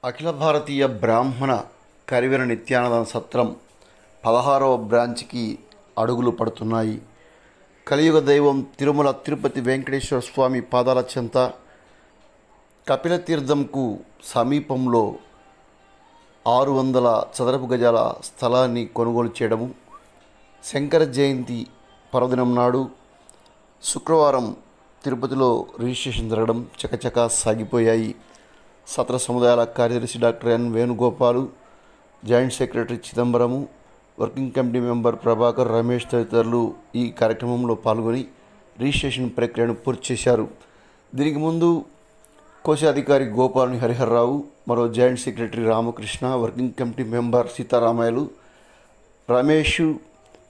అఖిల భారతీయ బ్రాహ్మణ కరివెన నిత్యానంద సత్రం 16వ బ్రాంచ్కి అడుగులు పడుతున్నాయి. కలియుగ దైవం తిరుమల తిరుపతి వెంకటేశ్వర స్వామి పాదాల చెంత కపిలతీర్థంకు సమీపంలో 600 చదరపు గజాల స్థలాన్ని కొనుగోలు చేయడము, శంకర జయంతి పర్వదినం నాడు శుక్రవారం తిరుపతిలో రిజిస్ట్రేషన్ జరగడం చకచకా సాగిపోయాయి. సత్ర సముదాయాల కార్యదర్శి doctor N Venugopal, joint secretary Chidambaram, working committee member Prabhakar, Ramesh తదితరులు ఈ కార్యక్రమంలో పాల్గొని రిజిస్ట్రేషన్ ప్రక్రియను పూర్తి చేశారు. దీనికి ముందు కోశాధికారి గోపాలని హరిహర్రావు, మరో joint secretary Ramakrishna, working committee member సీతారామాయలు, రమేష్,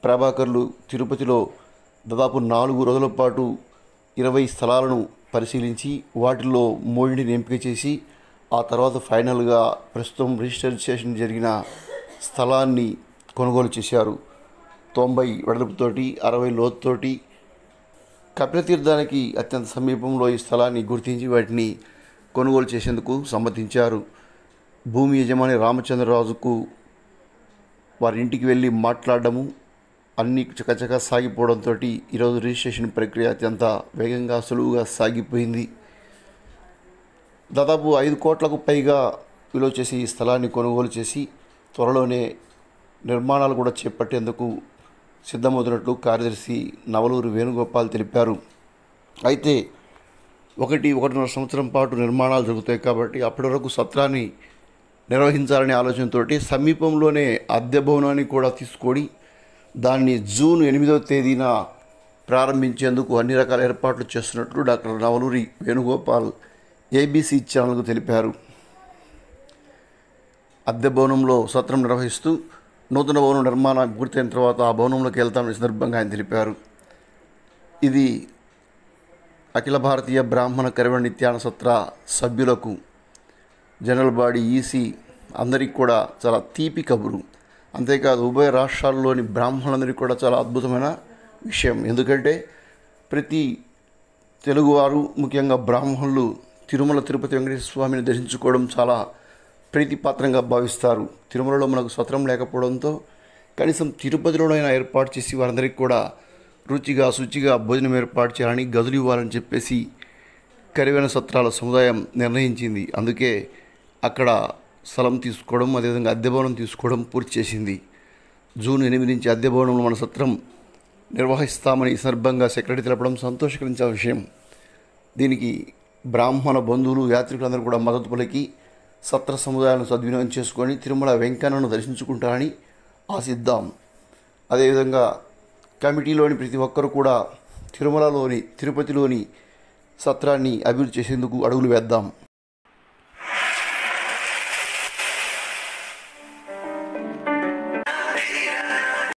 ప్రభాకర్లు తిరుపతిలో దాదాపు 4 రోజుల పాటు 20 స్థలాలను పరిశీలించి వాటిల్లో 3ని ఎంపిక చేసి ఆ తర్వాత ఫైనల్గా ప్రస్తుతం రిజిస్ట్రేషన్ జరిగిన స్థలాన్ని కొనుగోలు చేశారు. 90 వెడల్పుతోటి 60 లోతుతోటి కపిలతీర్థానికి అత్యంత సమీపంలో ఈ స్థలాన్ని గుర్తించి వాటిని కొనుగోలు చేసేందుకు సమ్మతించారు. భూమి యజమాని రామచంద్రరాజుకు వారి ఇంటికి వెళ్ళి మాట్లాడడము అన్నీ చకచకా సాగిపోవడంతో ఈరోజు రిజిస్ట్రేషన్ ప్రక్రియ అత్యంత వేగంగా సులువుగా సాగిపోయింది. దాదాపు 5 కోట్లకు పైగా విలువ చేసి ఈ స్థలాన్ని కొనుగోలు చేసి త్వరలోనే నిర్మాణాలు కూడా చేపట్టేందుకు సిద్ధమవుతున్నట్లు కార్యదర్శి నవలూరు వేణుగోపాల్ తెలిపారు. అయితే 1.5 సంవత్సరం పాటు నిర్మాణాలు జరుగుతాయి కాబట్టి అప్పటి వరకు సత్రాన్ని నిర్వహించాలనే ఆలోచనతో సమీపంలోనే అద్దె భవనాన్ని కూడా తీసుకొని దాన్ని జూన్ 8వ తేదీన ప్రారంభించేందుకు అన్ని రకాల ఏర్పాట్లు చేస్తున్నట్లు డాక్టర్ నవలూరి వేణుగోపాల్ ఏబీసీ ఛానల్కు తెలిపారు. అద్దె భవనంలో సత్రం నిర్వహిస్తూ నూతన భవనం నిర్మాణం పూర్తయిన తర్వాత ఆ భవనంలోకి వెళ్తామని సందర్భంగా ఆయన తెలిపారు. ఇది అఖిల భారతీయ బ్రాహ్మణ కరివెన నిత్యానంద సత్ర సభ్యులకు, జనరల్ బాడీ, ఈసీ అందరికీ కూడా చాలా తీపి కబురు. అంతేకాదు ఉభయ రాష్ట్రాల్లోని బ్రాహ్మణులందరికీ కూడా చాలా అద్భుతమైన విషయం. ఎందుకంటే ప్రతి తెలుగువారు, ముఖ్యంగా బ్రాహ్మణులు తిరుమల తిరుపతి వెంకటేశ్వర స్వామిని దర్శించుకోవడం చాలా ప్రీతిపాత్రంగా భావిస్తారు. తిరుమలలో మనకు సత్రం లేకపోవడంతో కనీసం తిరుపతిలోనైనా ఏర్పాటు చేసి వారందరికీ కూడా రుచిగా శుచిగా భోజనం ఏర్పాటు చేయాలని, గదులు ఇవ్వాలని చెప్పేసి కరివెన సత్రాల సముదాయం నిర్ణయించింది. అందుకే అక్కడ స్థలం తీసుకోవడం, అదేవిధంగా అద్దె భవనం తీసుకోవడం పూర్తి చేసింది. జూన్ 8 నుంచి అద్దె భవనంలో మన సత్రం నిర్వహిస్తామని ఈ సందర్భంగా సెక్రటరీ తెలపడం సంతోషకరించే విషయం. దీనికి బ్రాహ్మణ బంధువులు, యాత్రికులందరూ కూడా మద్దతు పలికి సత్ర సముదాయాలను సద్వినియోగం చేసుకొని తిరుమల వెంకన్నను దర్శించుకుంటారని ఆశిద్దాం. అదేవిధంగా కమిటీలోని ప్రతి ఒక్కరూ కూడా తిరుపతిలోని సత్రాన్ని అభివృద్ధి చేసేందుకు అడుగులు వేద్దాం.